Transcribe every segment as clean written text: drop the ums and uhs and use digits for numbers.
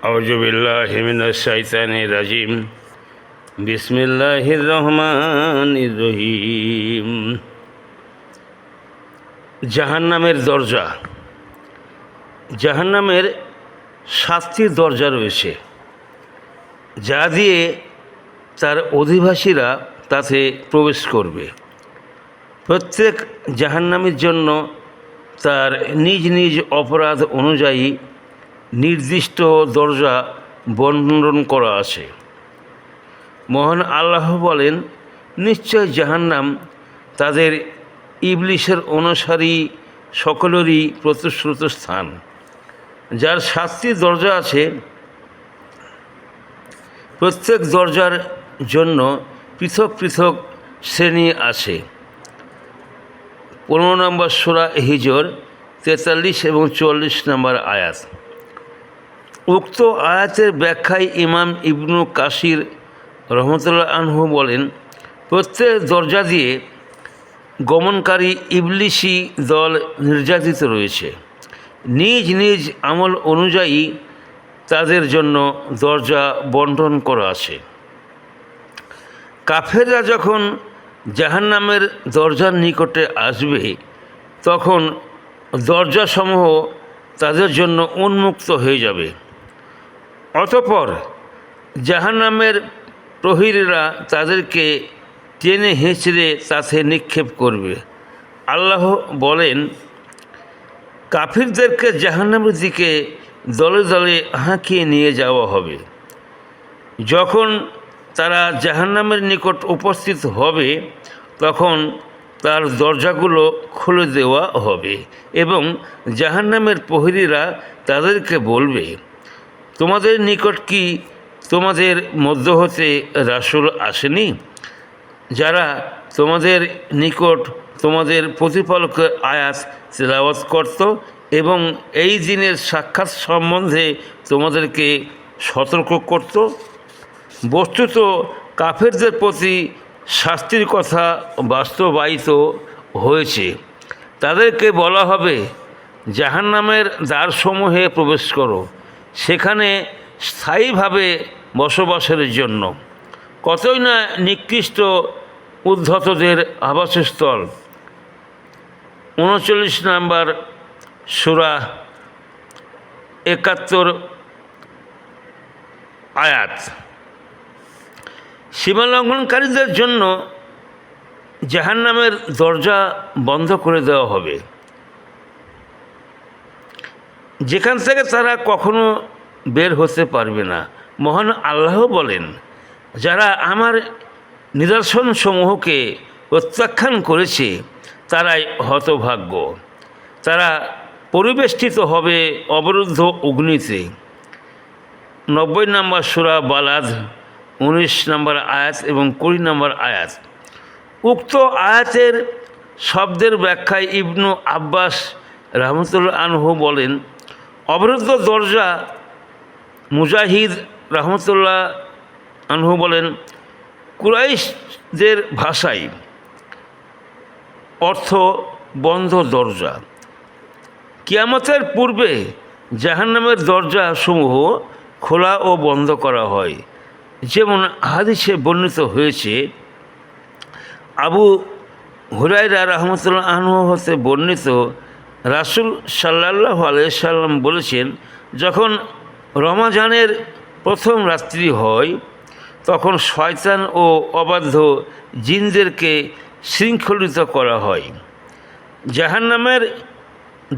আউযু বিল্লাহি মিনাশ শাইতানির রাজিম। বিসমিল্লাহির রহমানির রহিম। জাহান্নামের দরজা। জাহান্নামের 7টি দরজা রয়েছে, যা দিয়ে তার অধিবাসীরা তাতে প্রবেশ করবে। প্রত্যেক জাহান্নামীর জন্য তার নিজ নিজ অপরাধ অনুযায়ী নির্দিষ্ট দরজা বর্ণন করা আছে। মহান আল্লাহ বলেন, নিশ্চয় জাহান্নাম তাদের ইবলিসের অনুসারী সকলেরই প্রতিশ্রুত স্থান, যার 7টি দরজা আছে। প্রত্যেক দরজার জন্য পৃথক পৃথক শ্রেণী আছে। 15 নম্বর সূরা হিজর 43 এবং 44 নম্বর আয়াত। উক্ত আয়াতের ব্যাখ্যায় ইমাম ইবনু কাসির রহমতুল্লাহ আনহু বলেন, প্রত্যেক দরজা দিয়ে গমনকারী ইবলিশি দল নির্যাতিত রয়েছে। নিজ নিজ আমল অনুযায়ী তাদের জন্য দরজা বন্টন করা আছে। কাফেররা যখন জাহান্নামের দরজার নিকটে আসবে, তখন দরজাসমূহ তাদের জন্য উন্মুক্ত হয়ে যাবে। অতঃপর জাহান্নামের প্রহরীরা তাদেরকে টেনে হেঁচড়ে তাতে নিক্ষেপ করবে। আল্লাহ বলেন, কাফিরদেরকে জাহান্নামের দিকে দলে দলে হাঁকিয়ে নিয়ে যাওয়া হবে। যখন তারা জাহান্নামের নিকট উপস্থিত হবে, তখন তার দরজাগুলো খুলে দেওয়া হবে এবং জাহান্নামের প্রহরীরা তাদেরকে বলবে, তোমাদের নিকট কি তোমাদের মধ্য হতে রাসূল আসেনি, যারা তোমাদের নিকট তোমাদের প্রতিপালকের আয়াত তেলাওয়াত করত এবং এই দিনের সাক্ষাৎ সম্বন্ধে তোমাদেরকে সতর্ক করত? বস্তুত কাফেরদের প্রতি শাস্তির কথা বাস্তবায়িত হয়েছে। তাদেরকে বলা হবে, জাহান্নামের দ্বারসমূহে প্রবেশ করো, সেখানে স্থায়ীভাবে বসবাসের জন্য। কতই না নিকৃষ্ট উদ্ধতদের আবাসস্থল। 39 নম্বর সূরা 71 আয়াত। সীমালঙ্ঘনকারীদের জন্য জাহান্নামের দরজা বন্ধ করে দেওয়া হবে, যেখান থেকে তারা কখনো বের হতে পারবে না। মহান আল্লাহ বলেন, যারা আমার নিদর্শনসমূহকে প্রত্যাখ্যান করেছে তারাই হতভাগ্য। তারা পরিবেষ্টিত হবে অবরুদ্ধ অগ্নিতে। 90 নম্বর সূরা বালাদ 19 নম্বর আয়াত এবং 20 নম্বর আয়াত। উক্ত আয়াতের শব্দের ব্যাখ্যায় ইবনু আব্বাস রহমতুল্লাহ আনহু বলেন, অবরুদ্ধ দরজা। মুজাহিদ রহমতুল্লাহ আনহু বলেন, কুরাইশদের ভাষায় অর্থ বন্ধ দরজা। কিয়ামতের পূর্বে জাহান্নামের দরজাসমূহ খোলা ও বন্ধ করা হয়। যেমন হাদিসে বর্ণিত হয়েছে, আবু হুরায়রা রহমতুল্লাহ আনহু হতে বর্ণিত, রাসূল সাল্লাল্লাহু আলাইহি সাল্লাম বলেছেন, যখন রমাজানের প্রথম রাত্রি হয়, তখন শয়তান ও অবাধ্য জিনদেরকে শৃঙ্খলিত করা হয়। জাহান্নামের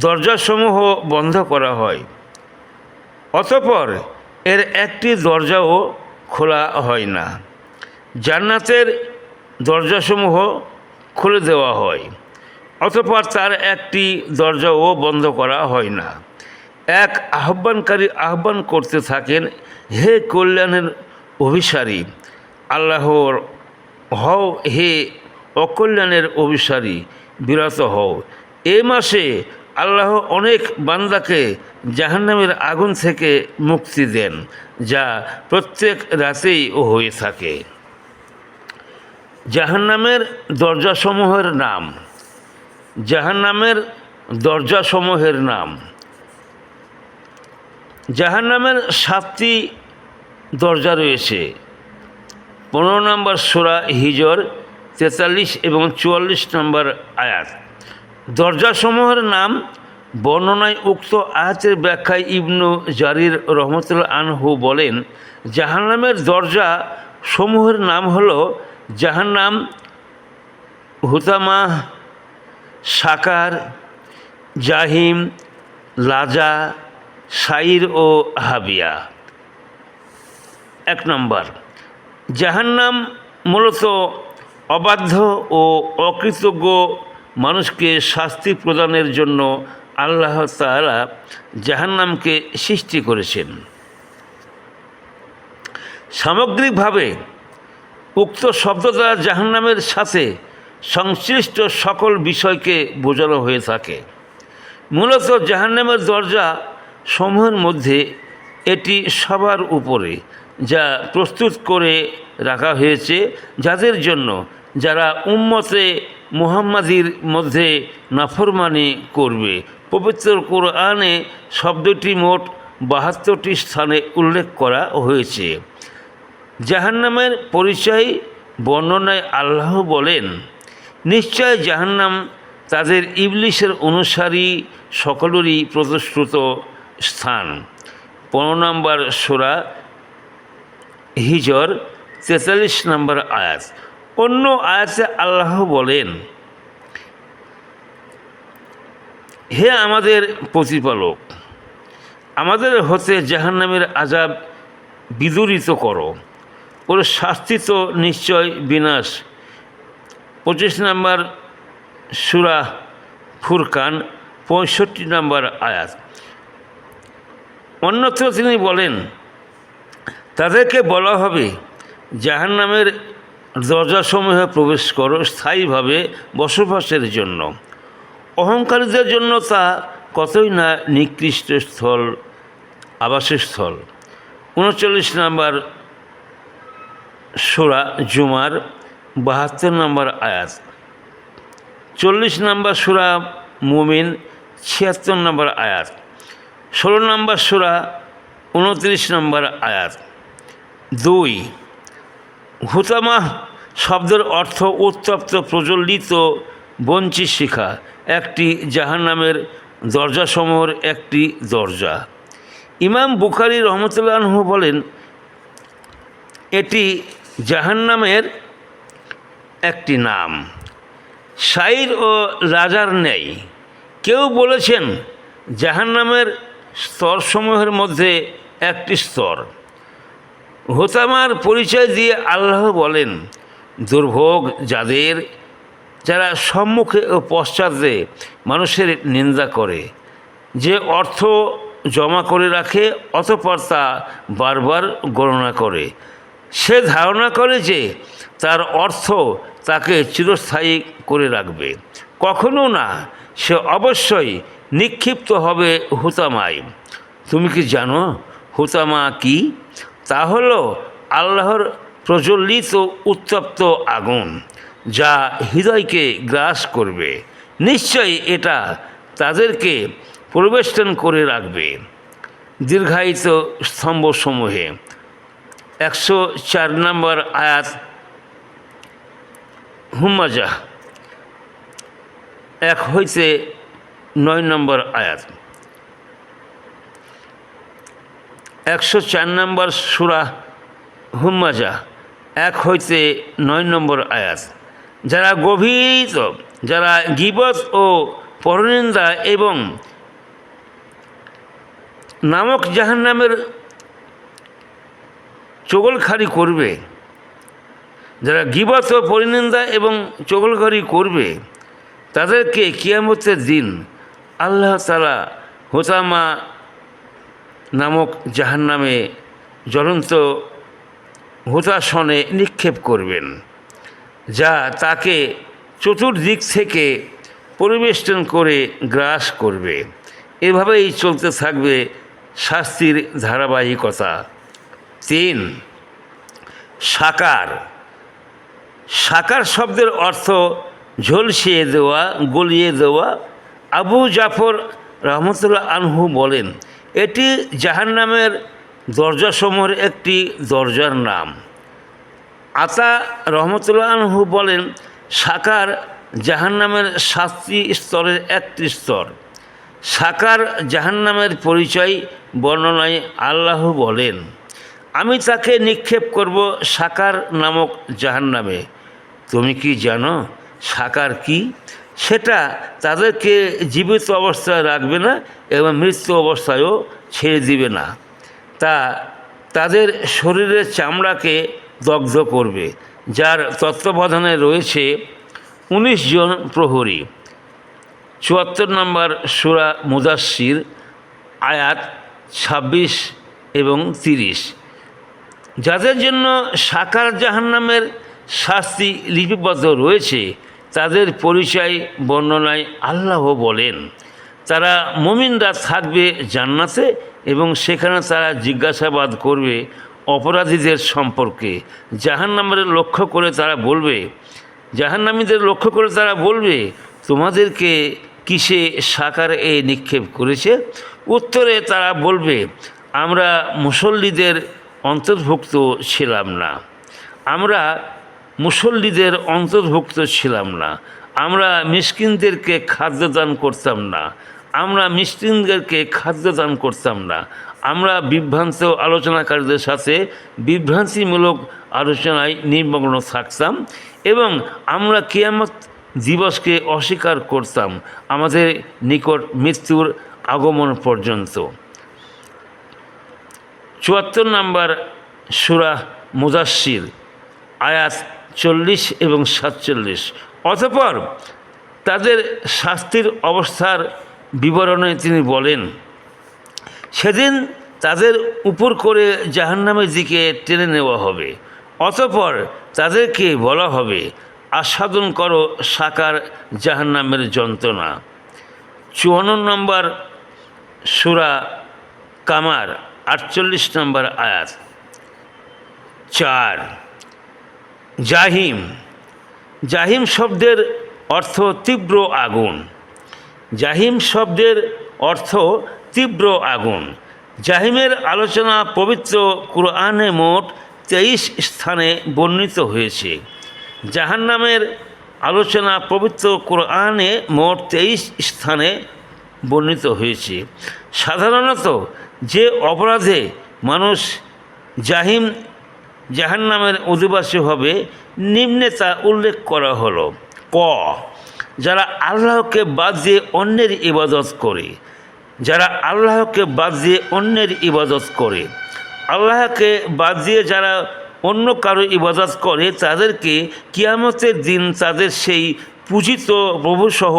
দরজাসমূহ বন্ধ করা হয়। অতঃপর এর একটি দরজাও খোলা হয় না। জান্নাতের দরজাসমূহ খুলে দেওয়া হয়, অতঃপর তার একটি দরজাও বন্ধ করা হয় না। এক আহ্বানকারী আহ্বান করতে থাকেন, হে কল্যাণের অভিসারী, আল্লাহর হও, হে অকল্যাণের অভিসারী, বিরত হও। এ মাসে আল্লাহ অনেক বান্দাকে জাহান্নামের আগুন থেকে মুক্তি দেন, যা প্রত্যেক রাতেই হয়ে থাকে। জাহান্নামের দরজাসমূহের নাম। জাহান্নামের দরজাসমূহের নাম: জাহান্নামের 7টি দরজা রয়েছে। 15 নম্বর সূরা হিজর 43 এবং 44 নম্বর আয়াত। দরজাসমূহের নাম বর্ণনায় উক্ত আয়াতের ব্যাখ্যায় ইবনু জারির রহমতুল্লাহ আনহু বলেন, জাহান্নামের দরজা সমূহের নাম হলো জাহান্নাম, হুতামা, সাকার, জাহিম, লাজা, সাইর ও হাবিয়া। 1 নম্বর, জাহান্নাম মূলত অবাধ্য ও অকৃতজ্ঞ মানুষকে শাস্তি প্রদানের জন্য আল্লাহ তাআলা জাহান্নামকে সৃষ্টি করেছেন। সামগ্রিকভাবে উক্ত শব্দ দ্বারা জাহান্নামের সাথে সংশ্লিষ্ট সকল বিষয়কে বোঝানো হয়ে থাকে। মূলত জাহান্নামের দরজা সমূহের মধ্যে এটি সবার উপরে, যা প্রস্তুত করে রাখা হয়েছে যাদের জন্য যারা উম্মতে মুহাম্মাদির মধ্যে নাফরমানি করবে। পবিত্র কোরআনে শব্দটি মোট 72টি স্থানে উল্লেখ করা হয়েছে। জাহান্নামের পরিচয় বর্ণনায় আল্লাহ বলেন, নিশ্চয় জাহান্নাম তাদের ইবলিসের অনুসারী সকলেরই প্রতিশ্রুত স্থান। 15 নম্বর সূরা হিজর 43 নম্বর আয়াত। অন্য আয়াতে আল্লাহ বলেন, হে আমাদের প্রতিপালক, আমাদের হতে জাহান্নামের আযাব বিদূরিত করো, ওর শাস্তি তো নিশ্চয় বিনাশ। 25 নম্বর সূরা ফুরকান 65 নম্বর আয়াত। অন্যত্র তিনি বলেন, তাদেরকে বলা হবে, জাহান্নামের দরজাসমূহে প্রবেশ করো স্থায়ীভাবে বসবাসের জন্য। অহংকারীদের জন্য তা কতই না নিকৃষ্ট স্থল, আবাসস্থল। 39 নম্বর সূরা জুমার 72 নম্বর আয়াত। 40 নম্বর সূরা মুমিন 76 নম্বর আয়াত। 16 নম্বর সূরা 29 নম্বর আয়াত। 2, হুতামা শব্দের অর্থ উত্তপ্ত, প্রজ্বলিত বঞ্চি শিখা, একটি জাহান্নামের দরজাসমূহের একটি দরজা। ইমাম বুখারী রহমতুল্লাহ আনহু বলেন, এটি জাহান্নামের একটি নাম, সাইর ও লাজার ন্যায়। কেউ বলেছেন জাহান্নামের স্তরসমূহের মধ্যে একটি স্তর। হুতামার পরিচয় দিয়ে আল্লাহ বলেন, দুর্ভোগ যারা সম্মুখে ও পশ্চাতে মানুষের নিন্দা করে, যে অর্থ জমা করে রাখে অতঃপর তা বারবার গণনা করে, সে ধারণা করে যে তার অর্থ তাকে চিরস্থায়ী করে রাখবে। কখনো না, সে অবশ্যই নিক্ষিপ্ত হবে হুতামায়। তুমি কি জানো হুতামা কি? তা হলো আল্লাহর প্রজ্বলিত উত্তপ্ত আগুন, যা হৃদয়কে গ্রাস করবে। নিশ্চয়ই এটা তাদেরকে পরিবেষ্টন করে রাখবে দীর্ঘায়িত স্তম্ভসমূহে। 104 নম্বর আয়াত, হুমাজা 1 হইতে 9 নম্বর আয়াত। 104 নম্বর সূরা হুমাজা 1 হইতে 9 নম্বর আয়াত। যারা গীবত ও পরনিন্দা এবং নামক জাহান্নামের চগলখাড়ি করবে, যারা গীবত ও পরনিন্দা এবং চগলখাড়ি করবে, তাদেরকে কিয়ামতের দিন আল্লাহ তাআলা হুতামা নামক জাহান্নামে জ্বলন্ত হুতাশনে নিক্ষেপ করবেন, যা তাকে চতুর্দিক থেকে পরিবেষ্টন করে গ্রাস করবে। এভাবেই চলতে থাকবে শাস্তির ধারাবাহিকতা। 3, সাকার। সাকার শব্দের অর্থ ঝলসিয়ে দেওয়া, গলিয়ে দেওয়া। আবু জাফর রহমতুল্লাহ আনহু বলেন, এটি জাহান্নামের দরজাসমূহের একটি দরজার নাম। আতা রহমতুল্লাহ আনহু বলেন, সাকার জাহান্নামের 7টি স্তরের একটি স্তর। সাকার জাহান্নামের পরিচয় বর্ণনায় আল্লাহ বলেন, আমি তাকে নিক্ষেপ করব সাকার নামক জাহান্নামে। তুমি কি জানো সাকার কি? সেটা তাদেরকে জীবিত অবস্থায় রাখবে না এবং মৃত্যু অবস্থায়ও ছেড়ে দিবে না। তাদের শরীরের চামড়াকে দগ্ধ করবে, যার তত্ত্বাবধানে রয়েছে 19 জন প্রহরী। 74 নম্বর সূরা মুদাসসির, আয়াত 26 এবং 30। যাদের জন্য সাকার জাহান্নামের শাস্তি লিপিবদ্ধ রয়েছে, তাদের পরিচয় বর্ণনায় আল্লাহ বলেন, তারা মুমিনরা থাকবে জান্নাতে এবং সেখানে তারা জিজ্ঞাসাবাদ করবে অপরাধীদের সম্পর্কে। জাহান্নামীদের লক্ষ্য করে তারা বলবে, তোমাদেরকে কিসে সাকার নিক্ষেপ করেছে? উত্তরে তারা বলবে, আমরা মুসল্লিদের অন্তর্ভুক্ত ছিলাম না, আমরা মিসকিনদেরকে খাদ্যদান করতাম না, আমরা বিভ্রান্ত আলোচনাকারীদের সাথে বিভ্রান্তিমূলক আলোচনায় নিমগ্ন থাকতাম এবং আমরা কিয়ামত দিবসকে অস্বীকার করতাম আমাদের নিকট মৃত্যুর আগমন পর্যন্ত। 74 নম্বর সূরা মুদাসসির, আয়াত 40 এবং 47। অতঃপর তাদের শাস্তির অবস্থার বিবরণে তিনি বলেন, সেদিন তাদের উপর করে জাহান্নামের দিকে টেনে নেওয়া হবে। অতঃপর তাদেরকে বলা হবে, আস্বাদন করো সাকার জাহান্নামের যন্ত্রণা। 54 নম্বর সূরা কামার, 48 নম্বর আয়াত। 4, জাহিম শব্দের অর্থ তীব্র আগুন। জাহিমের আলোচনা পবিত্র কুরআনে মোট 23 স্থানে বর্ণিত হয়েছে। জাহান্নামের আলোচনা পবিত্র কুরআনে মোট 23 স্থানে বর্ণিত হয়েছে। সাধারণত যে অপরাধে মানুষ জাহান্নামের অধিবাসী হবে, নিম্নে তা উল্লেখ করা হলো। ক, যারা আল্লাহকে বাদ দিয়ে অন্যের ইবাদত করে, আল্লাহকে বাদ দিয়ে যারা অন্য কারো ইবাদত করে, তাদেরকে কিয়ামতের দিন তাদের সেই পূজিত প্রভুসহ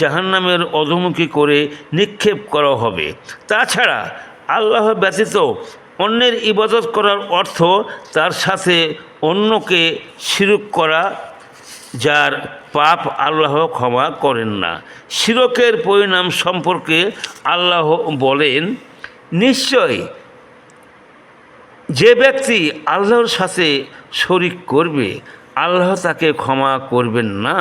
জাহান্নামের অধোমুখী করে নিক্ষেপ করা হবে। তাছাড়া আল্লাহ ব্যতীত অন্যের ইবাদত করার অর্থ তার সাথে অন্যকে শিরক করা, যার পাপ আল্লাহ ক্ষমা করেন না। শিরকের পরিণাম সম্পর্কে আল্লাহ বলেন, নিশ্চয় যে ব্যক্তি আল্লাহর সাথে শরিক করবে, আল্লাহ তাকে ক্ষমা করবেন না,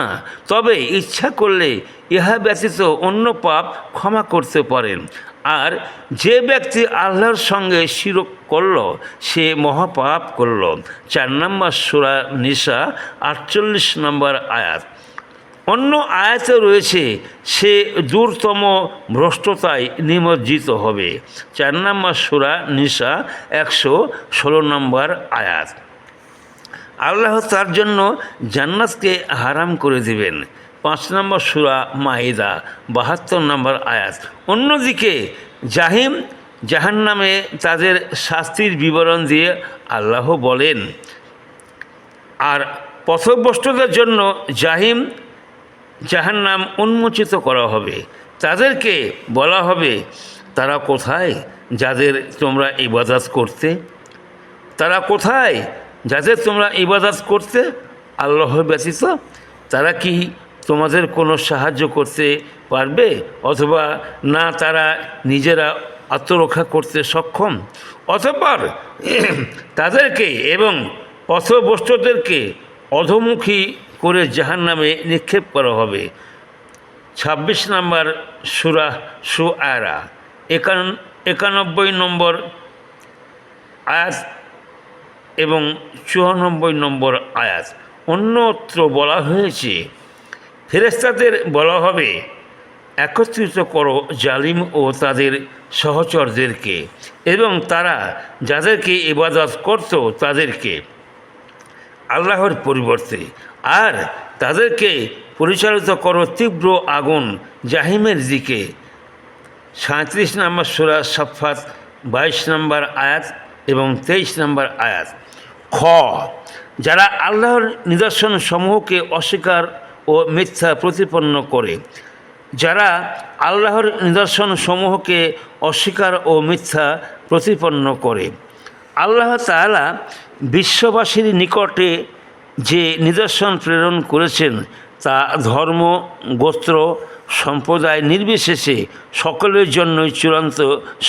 তবে ইচ্ছা করলে ইহা ব্যতীত অন্য পাপ ক্ষমা করতে পারেন। আর যে ব্যক্তি আল্লাহর সঙ্গে শিরক করল, সে মহাপাপ করল। 4 নম্বর সূরা নিসা, 48 নম্বর আয়াত। অন্য আয়াতে রয়েছে, সে দূরতম ভ্রষ্টতায় নিমজ্জিত হবে। 4 নম্বর সূরা নিসা, 116 নম্বর আয়াত। আল্লাহ তার জন্য জান্নাতকে হারাম করে দিবেন। 5 নম্বর সূরা মাইদা, 72 নম্বর আয়াত। অন্যদিকে জাহান্নামে তাদের শাস্তির বিবরণ দিয়ে আল্লাহ বলেন, আর পথভ্রষ্টদের জন্য জাহান্নাম উন্মোচিত করা হবে। তাদেরকে বলা হবে, তারা কোথায় যাদের তোমরা ইবাদত করতে আল্লাহ ব্যতীত? তারা কি তোমাদের কোনো সাহায্য করতে পারবে, অথবা না তারা নিজেরা আত্মরক্ষা করতে সক্ষম? অতঃপর তাদেরকে এবং পথভ্রষ্টদেরকে অধোমুখী করে জাহান্নামে নিক্ষেপ করা হবে। 26 নম্বর সূরা শুআরা, 91 নম্বর আয়াত এবং 94 নম্বর আয়াত। অন্যত্র বলা হয়েছে, ফেরেশতাদের বলা হবে, একত্রিত করো জালিম ও তাদের সহচরদেরকে এবং তারা যাদেরকে ইবাদত করত তাদেরকে আল্লাহর পরিবর্তে, আর তাদেরকে পরিচালিত করো তীব্র আগুন জাহিমের দিকে। 37 নম্বর সূরা সাফফাত 22 নম্বর আয়াত এবং 23 নম্বর আয়াত। খ, যারা আল্লাহর নিদর্শন সমূহকে অস্বীকার ও মিথ্যা প্রতিপন্ন করে, যারা আল্লাহর নিদর্শন সমূহকে অস্বীকার ও মিথ্যা প্রতিপন্ন করে। আল্লাহ তাআলা বিশ্ববাসীর নিকটে যে নিদর্শন প্রেরণ করেছেন তা ধর্ম, গোত্র, সম্প্রদায় নির্বিশেষে সকলের জন্যই চূড়ান্ত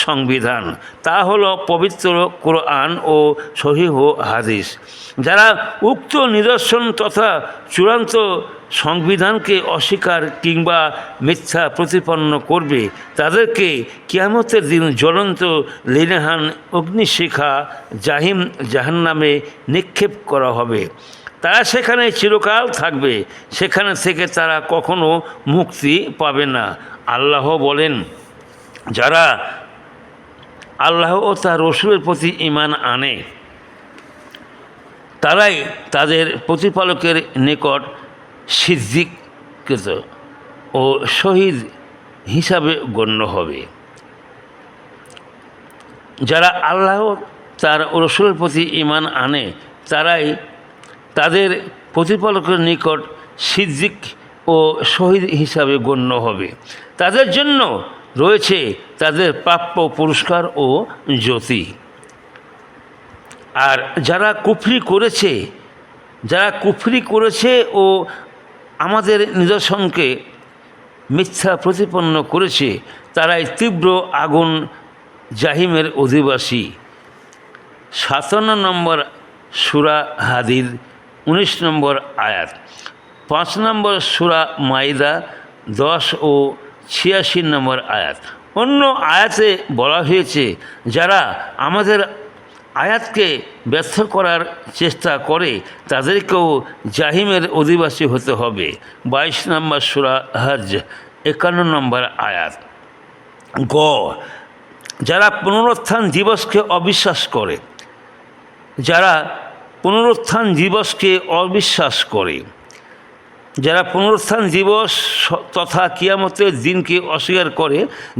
সংবিধান। তা হলো পবিত্র কোরআন ও সহিহ হাদিস। যারা উক্ত নিদর্শন তথা চূড়ান্ত সংবিধানকে অস্বীকার কিংবা মিথ্যা প্রতিপন্ন করবে, তাদেরকে কিয়ামতের দিন জ্বলন্ত লেলিহান অগ্নিশিখা জাহান্নামে নিক্ষেপ করা হবে। তারা সেখানে চিরকাল থাকবে, সেখানে থেকে তারা কখনো মুক্তি পাবে না। আল্লাহ বলেন, যারা আল্লাহ ও তার রসুলের প্রতি ঈমান আনে তারাই তাদের প্রতিপালকের নিকট সিদ্দিকৃত ও শহীদ হিসাবে গণ্য হবে। যারা আল্লাহ তার রসুলের প্রতি ঈমান আনে তারাই তাদের প্রতিপালকের নিকট সিদ্দিক ও শহীদ হিসাবে গণ্য হবে। তাদের জন্য রয়েছে তাদের প্রাপ্য পুরস্কার ও জ্যোতি। আর যারা কুফরি করেছে ও আমাদের নিদর্শনকে মিথ্যা প্রতিপন্ন করেছে, তারাই তীব্র আগুন জাহিমের অধিবাসী। 57 নম্বর সূরা হাদিদ 19 নম্বর আয়াত। 5 নম্বর সূরা মাইদা 10 ও 86 নম্বর আয়াত। অন্য আয়াতে বলা হয়েছে, যারা আমাদের আয়াতকে ব্যর্থ করার চেষ্টা করে তাদেরকেও জাহিমের অধিবাসী হতে হবে। 22 নম্বর সূরা হজ 51 নম্বর আয়াত। গ, যারা পুনরুত্থান দিবসকে অবিশ্বাস করে, যারা পুনরুত্থান দিবসকে অবিশ্বাস করে, যারা পুনরুত্থান দিবস তথা কিয়ামতের দিনকে অস্বীকার করে,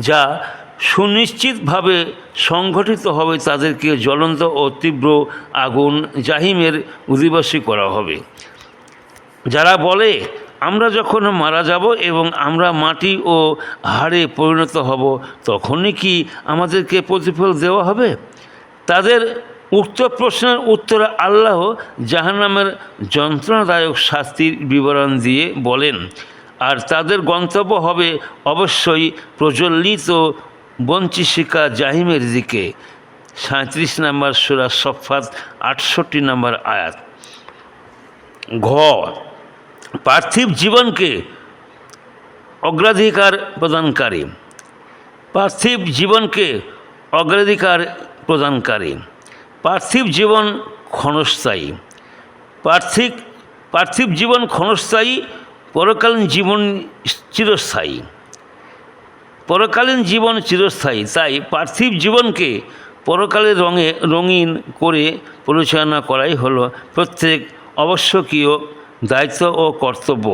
যা সুনিশ্চিতভাবে সংঘটিত হবে, তাদেরকে জ্বলন্ত ও তীব্র আগুন জাহিমের অধিবাসী করা হবে। যারা বলে, আমরা যখন মারা যাব এবং আমরা মাটি ও হাড়ে পরিণত হব, তখনই কি আমাদেরকে প্রতিফল দেওয়া হবে? তাদের উক্ত প্রশ্নের উত্তরে আল্লাহ জাহান্নামের যন্ত্রণাদায়ক শাস্তির বিবরণ দিয়ে বলেন, আর তাদের গন্তব্য হবে অবশ্যই প্রজ্বলিত বঞ্চিশিকা জাহিমের দিকে। 37 নম্বর সূরা সাফফাত 68 নম্বর আয়াত। ঘ, পার্থিব জীবনকে অগ্রাধিকার প্রদানকারী, পার্থিব জীবনকে অগ্রাধিকার প্রদানকারী। পার্থিব জীবন ক্ষণস্থায়ী, পার্থিব জীবন ক্ষণস্থায়ী, পরকালীন জীবন চিরস্থায়ী। পরকালীন জীবন চিরস্থায়ী, তাই পার্থিব জীবনকে পরকালের রঙিন করে পরিচালনা করাই হলো প্রত্যেক আবশ্যকীয় দায়িত্ব ও কর্তব্য।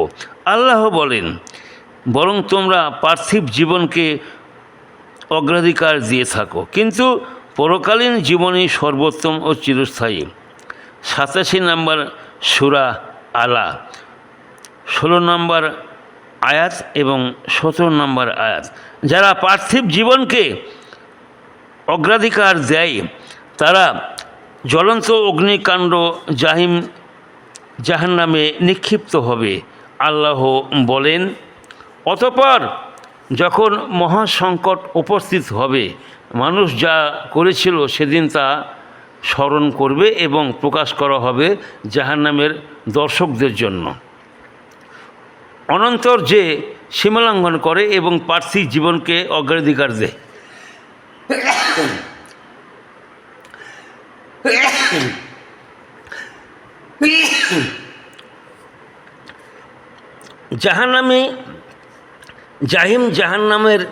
আল্লাহ বলেন, বরং তোমরা পার্থিব জীবনকে অগ্রাধিকার দিয়ে থাকো, কিন্তু পরকালীন জীবনই সর্বোত্তম ও চিরস্থায়ী। 87 নম্বর সূরা আলা 16 নম্বর আয়াত এবং 17 নম্বর আয়াত। যারা পার্থিব জীবনকে অগ্রাধিকার দেয় তারা জ্বলন্ত অগ্নিকাণ্ড জাহান্নামে নিক্ষিপ্ত হবে। আল্লাহ বলেন, অতঃপর যখন মহাসংকট উপস্থিত হবে, মানুষ যা করেছিল সেদিন তা স্মরণ করবে এবং প্রকাশ করা হবে জাহান্নামের দর্শকদের জন্য। অনন্তর যে সীমালঙ্ঘন করে এবং পার্থিব জীবনকে অগ্রাধিকার দেয়, জাহান্নামে জাহান্নামের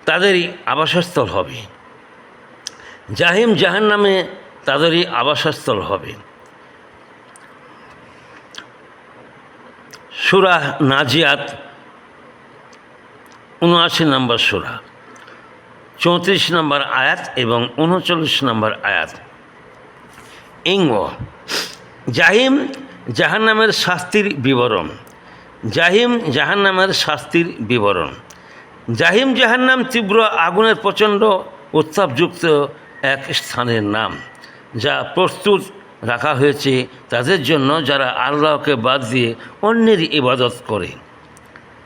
তাদেরই আবাসস্থল হবে। জাহান্নামে তাদেরই আবাসস্থল হবে। সূরা নাজিয়াত ৭৯ নম্বর সূরা, ৩৪ নম্বর আয়াত এবং ৩৯ নম্বর আয়াত। জাহান্নামের শাস্তির বিবরণ। জাহান্নামের শাস্তির বিবরণ। জাহান্নাম তীব্র আগুনের প্রচণ্ড উত্তাপযুক্ত এক স্থানের নাম, যা প্রস্তুত রাখা হয়েছে তাদের জন্য যারা আল্লাহকে বাদ দিয়ে অন্যের ইবাদত করে,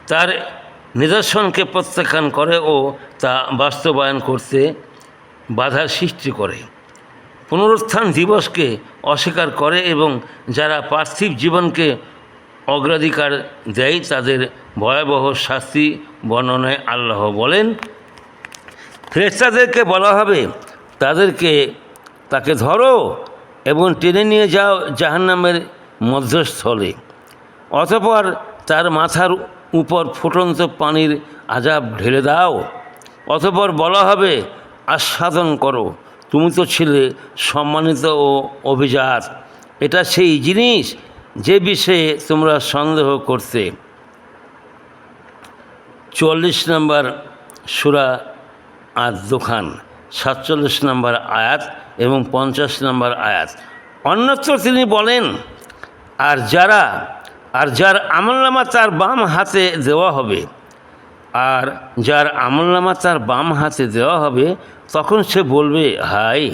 তার নিদর্শনকে প্রত্যাখ্যান করে ও তা বাস্তবায়ন করতে বাধার সৃষ্টি করে, পুনরুত্থান দিবসকে অস্বীকার করে এবং যারা পার্থিব জীবনকে অগ্রাধিকার দেয় তাদের ভয়াবহ শাস্তি বর্ণনায় আল্লাহ বলেন, ফেরেশতাদেরকে বলা হবে তাকে ধরো এবং টেনে নিয়ে যাও জাহান্নামের মধ্যস্থলে, অতঃপর তার মাথার উপর ফুটন্ত পানির আযাব ঢেলে দাও। অতঃপর বলা হবে, আস্বাদন করো, তুমি তো ছিলে সম্মানিত ও অভিজাত। এটা সেই জিনিস যে বিষয়ে তোমরা সন্দেহ করতে। ৪৪ নম্বর সূরা আদ-দুখান, ৪৭ নম্বর আয়াত এবং ৫০ নম্বর আয়াত। অন্যত্র তিনি বলেন, আর যার আমলনামা তার বাম হাতে দেওয়া হবে, তখন সে বলবে, হায়,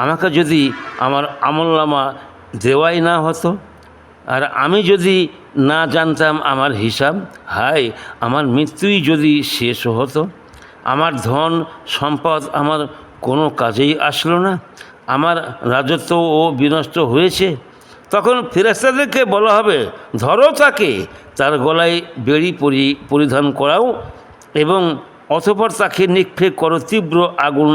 আমাকে যদি আমার আমলনামা দেওয়াই না হতো, আর আমি যদি না জানতাম আমার হিসাব, হায়, আমার মৃত্যুই যদি শেষ হতো, আমার ধন সম্পদ আমার কোনো কাজেই আসলো না, আমার রাজত্বও বিনষ্ট হয়েছে। তখন ফেরেশতাদেরকে বলা হবে, ধরো তাকে, তার গলায় বেড়ি পরিধান করাও এবং অতঃপর তাকে নিক্ষেপ করো তীব্র আগুন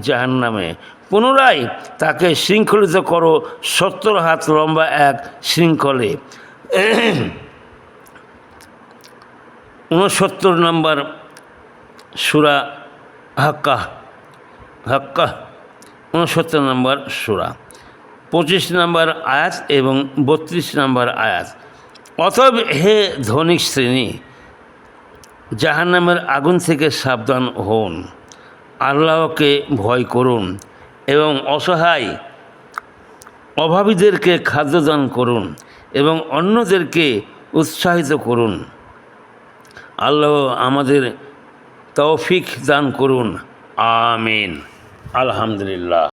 জাহান্নামে। পুনরায় তাকে শৃঙ্খলিত করো ৭০ হাত লম্বা এক শৃঙ্খলে। ৬৯ নম্বর সূরা হাক্কাহ, ৬৯ নম্বর সূরা, ২৫ নম্বর আয়াত এবং ৩২ নম্বর আয়াত। অতএব হে ধনিক শ্রেণী, জাহান্নামের আগুন থেকে সাবধান হন, আল্লাহকে ভয় করুন এবং অসহায় অভাবীদেরকে খাদ্যদান করুন এবং অন্যদেরকে উৎসাহিত করুন। আল্লাহ আমাদের তৌফিক দান করুন। আমিন। আলহামদুলিল্লাহ।